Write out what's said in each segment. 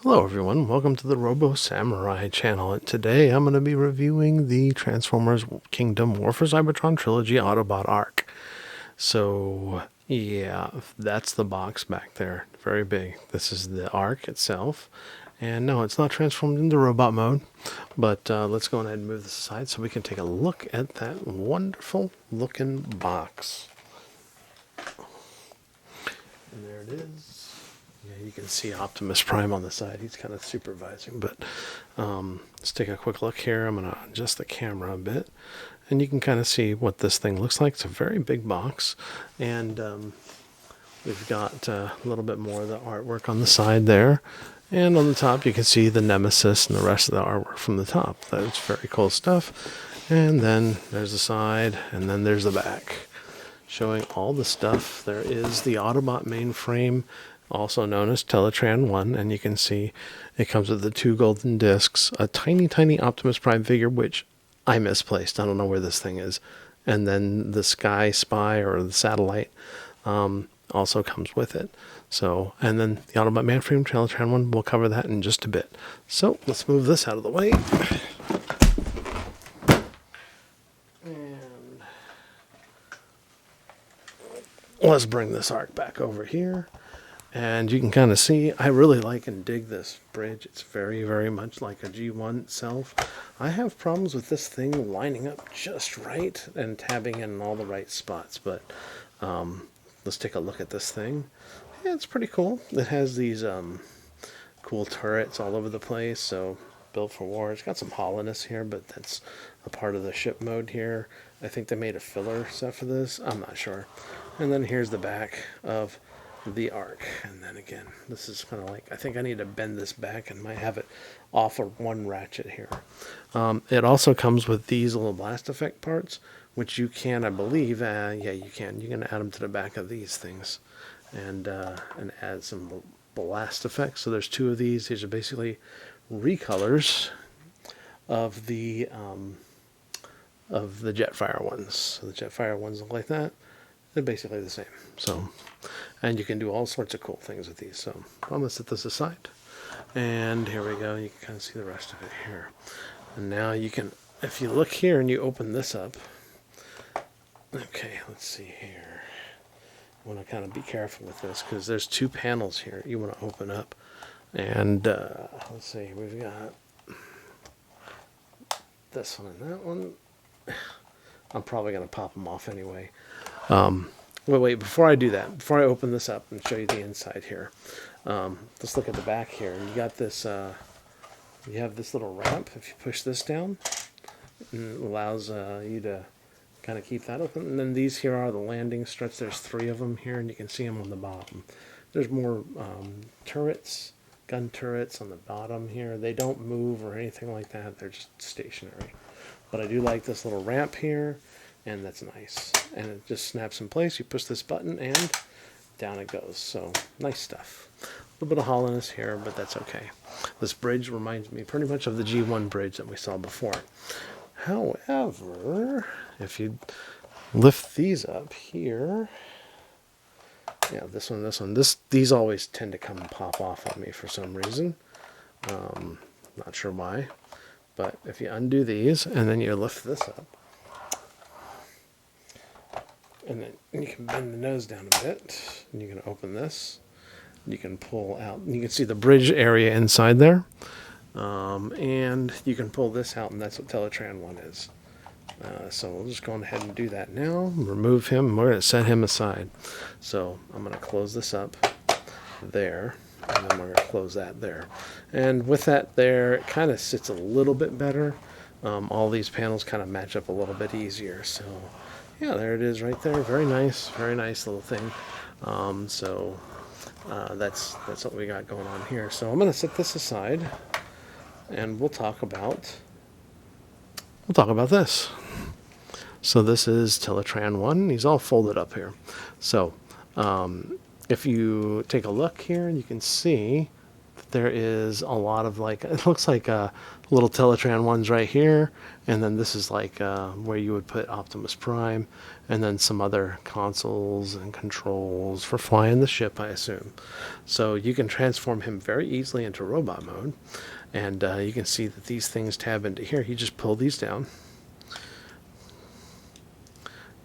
Hello everyone, welcome to the Robo Samurai channel, and today I'm going to be reviewing the Transformers Kingdom War for Cybertron Trilogy Autobot Ark. So yeah, that's the box back there, very big. This is the Ark itself, and no, it's not transformed into robot mode, but let's go ahead and move this aside so we can take a look at that wonderful looking box. And there it is. Yeah, you can see Optimus Prime on the side. He's kind of supervising, but let's take a quick look here. I'm going to adjust the camera a bit, and you can kind of see what this thing looks like. It's a very big box, and we've got a little bit more of the artwork on the side there, and on the top you can see the Nemesis and the rest of the artwork from the top. That's very cool stuff. And then there's the side, and then there's the back, showing all the stuff. There is the Autobot mainframe, also known as Teletran 1, and you can see it comes with the 2 golden discs, a tiny Optimus Prime figure, which I misplaced. I don't know where this thing is. And then the Sky Spy, or the satellite, also comes with it. So, and then the Autobot mainframe, Teletran 1, we'll cover that in just a bit. So, let's move this out of the way. And let's bring this Ark back over here. And you can kind of see, I really like and dig this bridge. It's very much like a G1 itself. I have problems with this thing lining up just right and tabbing in all the right spots. But let's take a look at this thing. Yeah, it's pretty cool. It has these cool turrets all over the place. So built for war. It's got some hollowness here, but that's a part of the ship mode here. I think they made a filler set for this. I'm not sure. And then here's the back of the Ark, and then again, this is kind of like, I think I need to bend this back and might have it off of one ratchet here. It also comes with these little blast effect parts, which you can, I believe, yeah, you can add them to the back of these things, and add some blast effects. So there's 2 of these. These are basically recolors of the Jetfire ones. So the Jetfire ones look like that. They're basically the same. So, and you can do all sorts of cool things with these. So I'm going to set this aside. And here we go. You can kind of see the rest of it here. And now you can, if you look here and you open this up. Okay, let's see here. I want to kind of be careful with this because there's 2 panels here you want to open up. And let's see, we've got this one and that one. I'm probably going to pop them off anyway. Wait, before I do that, before I open this up and show you the inside here, let's look at the back here. You got this, you have this little ramp. If you push this down, it allows you to kind of keep that open. And then these here are the landing struts. There's 3 of them here, and you can see them on the bottom. There's more turrets, gun turrets on the bottom here. They don't move or anything like that. They're just stationary. But I do like this little ramp here. And that's nice. And it just snaps in place. You push this button and down it goes. So nice stuff. A little bit of hollowness here, but that's okay. This bridge reminds me pretty much of the G1 bridge that we saw before. However, if you lift these up here, yeah, this one, these always tend to come and pop off on me for some reason. Not sure why. But if you undo these and then you lift this up, and then you can bend the nose down a bit, and you can open this, and you can pull out, and you can see the bridge area inside there, and you can pull this out, and that's what Teletran 1 is. So we'll just go ahead and do that now, remove him, and we're going to set him aside. So I'm going to close this up there, and then we're going to close that there. And with that there, it kind of sits a little bit better. All these panels kind of match up a little bit easier, so yeah, there it is right there. Very nice little thing. That's what we got going on here. So I'm going to set this aside, and we'll talk about this. So this is Teletran 1. He's all folded up here. So if you take a look here, you can see there is a lot of like, it looks like little Teletran ones right here, and then this is like where you would put Optimus Prime, and then some other consoles and controls for flying the ship, I assume. So you can transform him very easily into robot mode, and you can see that these things tab into here. You just pull these down,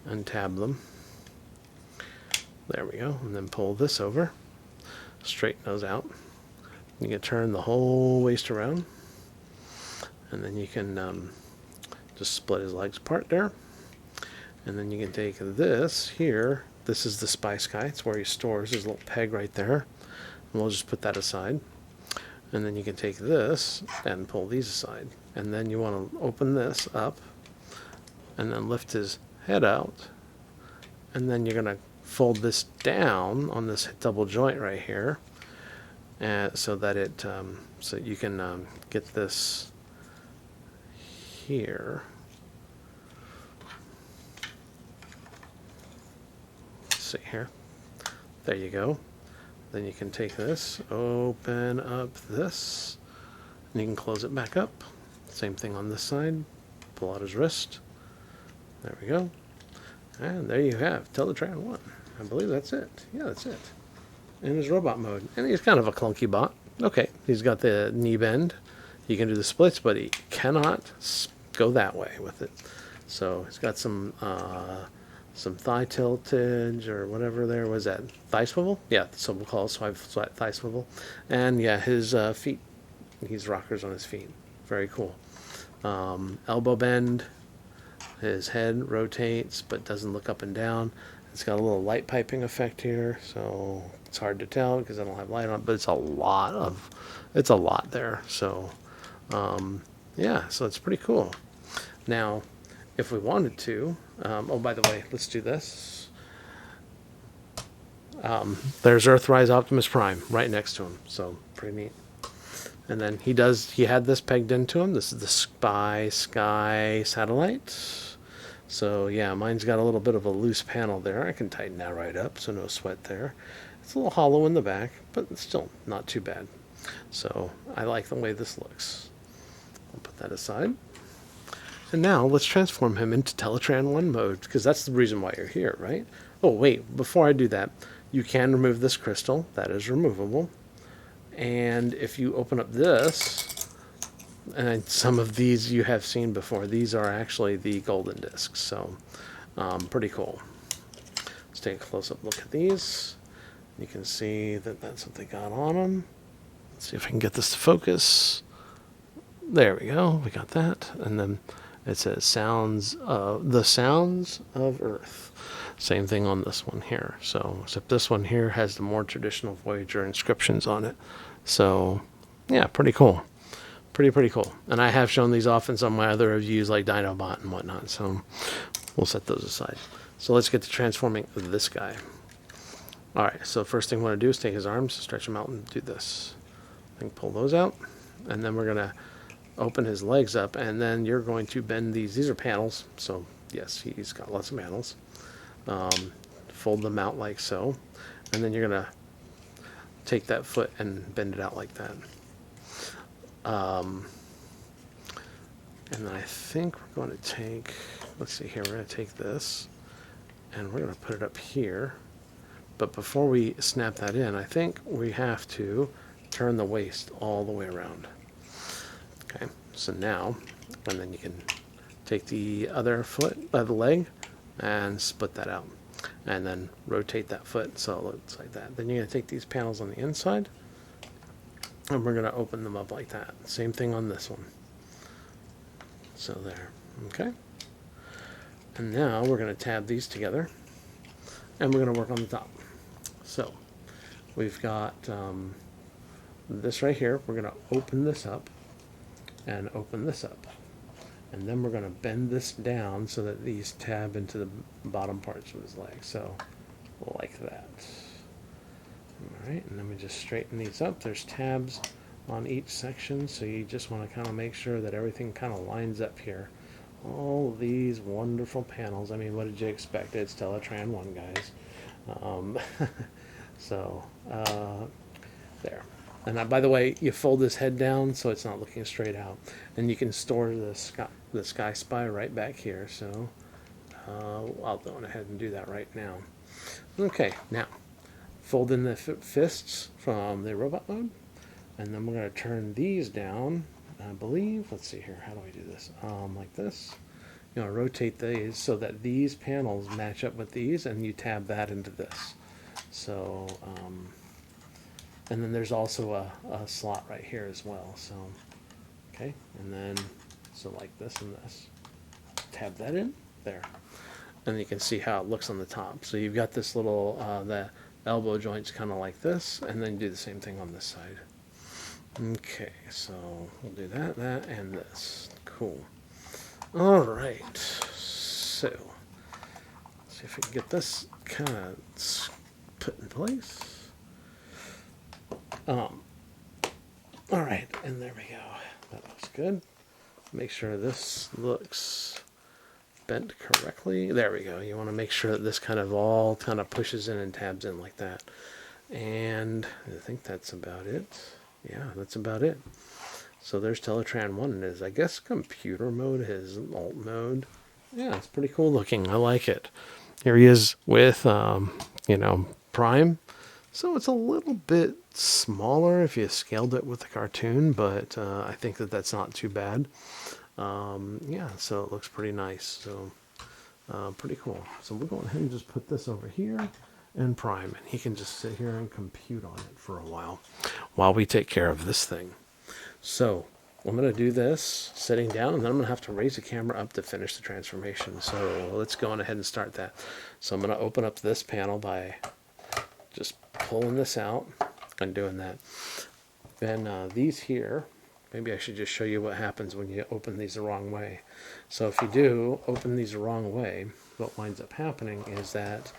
untab them. There we go, and then pull this over, straighten those out. You can turn the whole waist around, and then you can just split his legs apart there. And then you can take this here. This is the Spice Guy. It's where he stores his little peg right there. And we'll just put that aside. And then you can take this and pull these aside. And then you want to open this up and then lift his head out. And then you're going to fold this down on this double joint right here. So that it so you can get this here. Let's see here. There you go. Then you can take this, open up this, and you can close it back up. Same thing on this side. Pull out his wrist. There we go. And there you have Teletran 1. I believe that's it. Yeah, that's it. In his robot mode. And he's kind of a clunky bot. Okay, he's got the knee bend. He can do the splits, but he cannot go that way with it. So he's got some thigh tiltage or whatever there was that. Thigh swivel? Yeah, so we'll call it thigh swivel. And yeah, his feet. He's rockers on his feet. Very cool. Elbow bend. His head rotates but doesn't look up and down. It's got a little light piping effect here, so it's hard to tell because I don't have light on it, but it's a lot there. So yeah, so it's pretty cool. Now, if we wanted to, oh, by the way, let's do this. There's Earthrise Optimus Prime right next to him, so pretty neat. And then he had this pegged into him. This is the Spy Sky satellite. So yeah, mine's got a little bit of a loose panel there. I can tighten that right up, so no sweat there. It's a little hollow in the back, but it's still not too bad. So I like the way this looks. I'll put that aside. And now let's transform him into Teletran 1 mode, because that's the reason why you're here, right? Oh wait, before I do that, you can remove this crystal. That is removable. And if you open up this, and some of these you have seen before, these are actually the golden discs, so pretty cool. Let's take a close-up look at these. You can see that that's what they got on them. Let's see if I can get this to focus. There we go, we got that. And then it says the sounds of Earth. Same thing on this one here. So, except this one here has the more traditional Voyager inscriptions on it. So, yeah, pretty cool. Pretty cool. And I have shown these off in some of my other reviews like Dinobot and whatnot. So, we'll set those aside. So, let's get to transforming this guy. Alright, so first thing we want to do is take his arms, stretch them out, and do this. Then pull those out. And then we're going to open his legs up, and then you're going to bend these. These are panels. So, yes, he's got lots of panels. Fold them out like so, and then you're gonna take that foot and bend it out like that. And then I think we're going to take, let's see here, we're going to take this and we're going to put it up here. But before we snap that in, I think we have to turn the waist all the way around. Okay, so now, and then you can take the other foot, the leg, and split that out. And then rotate that foot so it looks like that. Then you're going to take these panels on the inside, and we're going to open them up like that. Same thing on this one. So there. Okay. And now we're going to tab these together, and we're going to work on the top. So we've got this right here. We're going to open this up and open this up. And then we're going to bend this down so that these tab into the bottom parts of his leg. So, like that. Alright, and then we just straighten these up. There's tabs on each section, so you just want to kind of make sure that everything kind of lines up here. All these wonderful panels. I mean, what did you expect? It's Teletran 1, guys. So, there. And by the way, you fold this head down so it's not looking straight out. And you can store the Sky Spy right back here. So I'll go ahead and do that right now. Okay, now fold in the fists from the robot mode. And then we're going to turn these down, I believe. Let's see here. How do we do this? Like this. You know, rotate these so that these panels match up with these, and you tab that into this. So, and then there's also a slot right here as well. So, okay, and then, so like this and this. Tab that in, there. And you can see how it looks on the top. So you've got this little, the elbow joints kind of like this, and then do the same thing on this side. Okay, so we'll do that, and this. Cool. All right, so let's see if we can get this kind of put in place. All right, and there we go. That looks good. Make sure this looks bent correctly. There we go. You want to make sure that this kind of all kind of pushes in and tabs in like that. And I think that's about it. Yeah, that's about it. So there's Teletran 1 in his, I guess, computer mode, his alt mode. Yeah, it's pretty cool looking. I like it. Here he is with, you know, Prime. So it's a little bit smaller if you scaled it with the cartoon, but I think that that's not too bad. Yeah, so it looks pretty nice. So pretty cool. So we'll go ahead and just put this over here and Prime, and he can just sit here and compute on it for a while we take care of this thing. So I'm going to do this sitting down, and then I'm going to have to raise the camera up to finish the transformation. So let's go on ahead and start that. So I'm going to open up this panel by just pulling this out and doing that. Then these here, maybe I should just show you what happens when you open these the wrong way. So if you do open these the wrong way, what winds up happening is that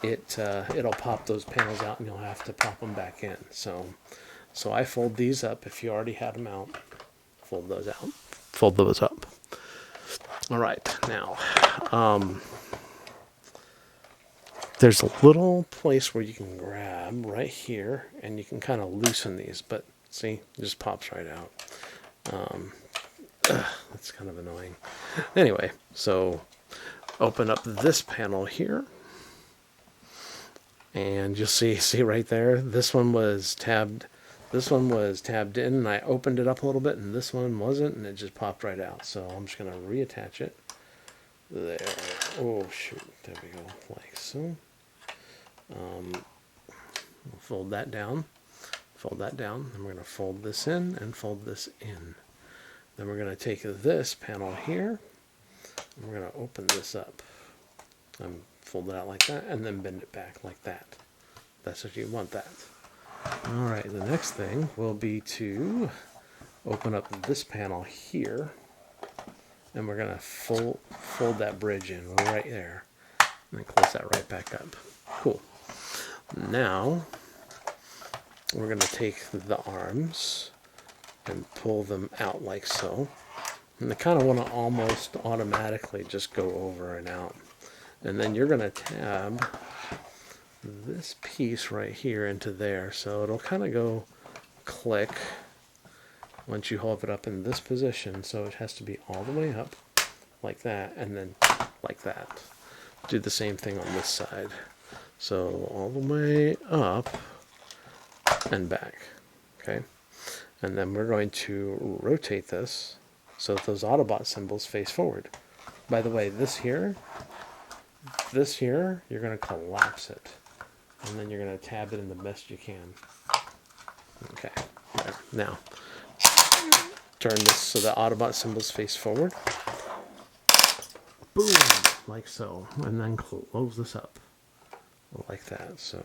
it'll pop those panels out, and you'll have to pop them back in. So I fold these up. If you already had them out, fold those out. Fold those up. All right, now there's a little place where you can grab right here, and you can kind of loosen these. But see, it just pops right out. That's kind of annoying. Anyway, so open up this panel here. And you'll see right there, this one was tabbed in, and I opened it up a little bit, and this one wasn't, and it just popped right out. So I'm just going to reattach it. There. Oh, shoot. There we go. Like so. We'll fold that down. Fold that down. Then we're going to fold this in and fold this in. Then we're going to take this panel here, and we're going to open this up. Fold it out like that, and then bend it back like that. That's what you want that. All right, the next thing will be to open up this panel here, and we're going to fold that bridge in right there, and then close that right back up. Cool. Now, we're going to take the arms and pull them out like so. And I kind of want to almost automatically just go over and out. And then you're going to tab this piece right here into there. So it'll kind of go click once you hold it up in this position. So it has to be all the way up like that, and then like that. Do the same thing on this side. So all the way up and back. Okay. And then we're going to rotate this so that those Autobot symbols face forward. By the way, this here, you're going to collapse it. And then you're going to tab it in the best you can. Okay. There. Now, turn this so the Autobot symbols face forward. Boom! Like so. And then close this up. Like that. So,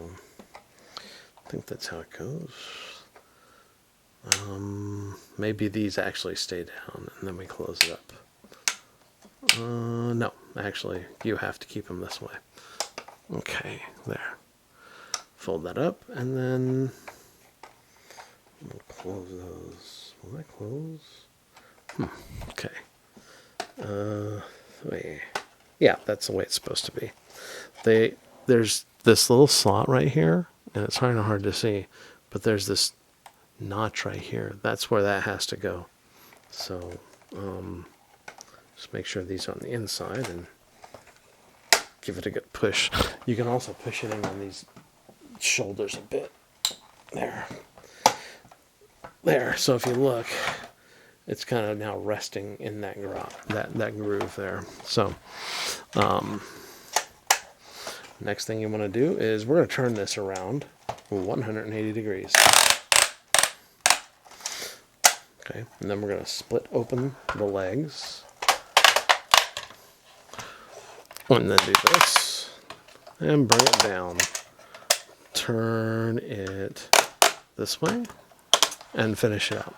I think that's how it goes. Maybe these actually stay down and then we close it up. No, actually, you have to keep them this way. Okay, there. Fold that up, and then we'll close those. Will that close? Okay. Yeah, that's the way it's supposed to be. There's this little slot right here, and it's kind of hard to see, but there's this notch right here. That's where that has to go. So just make sure these are on the inside and give it a good push. You can also push it in on these shoulders a bit. There. So if you look, it's kind of now resting in that groove there. So next thing you want to do is we're going to turn this around 180 degrees. Okay, and then we're going to split open the legs. And then do this. And bring it down. Turn it this way. And finish it out.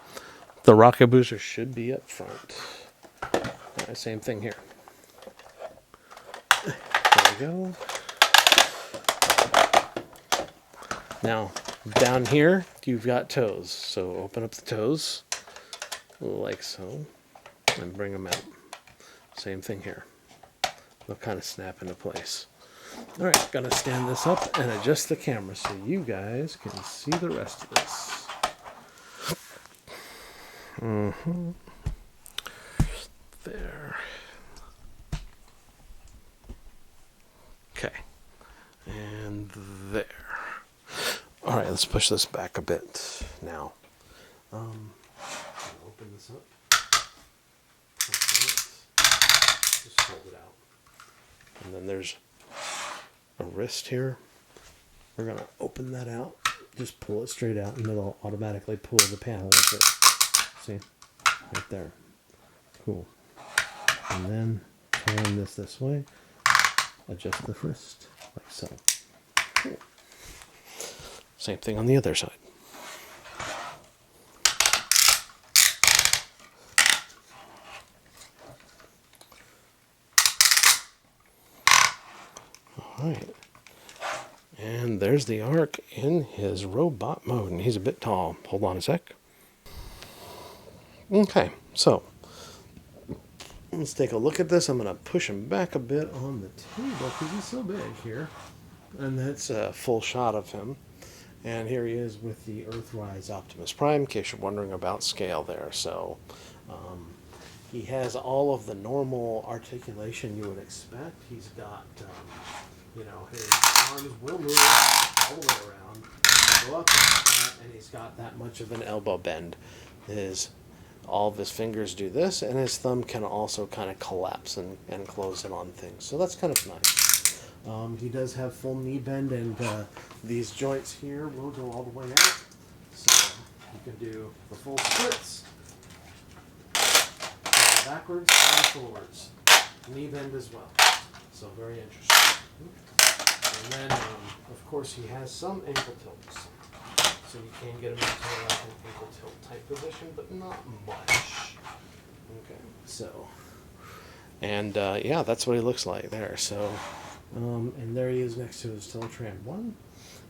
The rocket booster should be up front. Alright, same thing here. There we go. Now, down here, you've got toes. So open up the toes, like so, and bring them out. Same thing here. They'll kind of snap into place. Alright, gotta stand this up and adjust the camera so you guys can see the rest of this. There. Okay. And there. Alright, let's push this back a bit now. Open this up. Just hold it out. And then there's a wrist here. We're going to open that out. Just pull it straight out and it'll automatically pull the panel with it. See? Right there. Cool. And then turn this way. Adjust the wrist like so. Cool. Same thing on the other side. Alright. And there's the Ark in his robot mode. And he's a bit tall. Hold on a sec. Okay, so let's take a look at this. I'm going to push him back a bit on the table because he's so big here. And that's a full shot of him. And here he is with the Earthrise Optimus Prime, in case you're wondering about scale there. So he has all of the normal articulation you would expect. He's got, his arms will move all the way around, go up like that, and he's got that much of an elbow bend. All of his fingers do this, and his thumb can also kind of collapse and close in on things. So that's kind of nice. He does have full knee bend, and these joints here will go all the way out. So you can do the full splits, backwards and forwards. Knee bend as well. So very interesting. And then, of course, he has some ankle tilts. So you can get him into like an ankle tilt type position, but not much. Okay, so, and yeah, that's what he looks like there. So, and there he is next to his Teletran 1.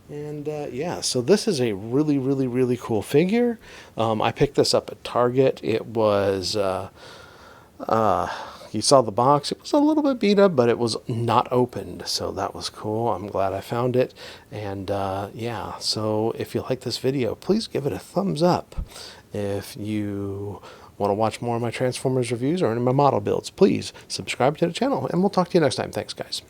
And yeah, so this is a really, really, really cool figure. I picked this up at Target. It was, you saw the box. It was a little bit beat up, but it was not opened. So that was cool. I'm glad I found it. And yeah, so if you like this video, please give it a thumbs up. If you want to watch more of my Transformers reviews or any of my model builds, please subscribe to the channel. And we'll talk to you next time. Thanks, guys.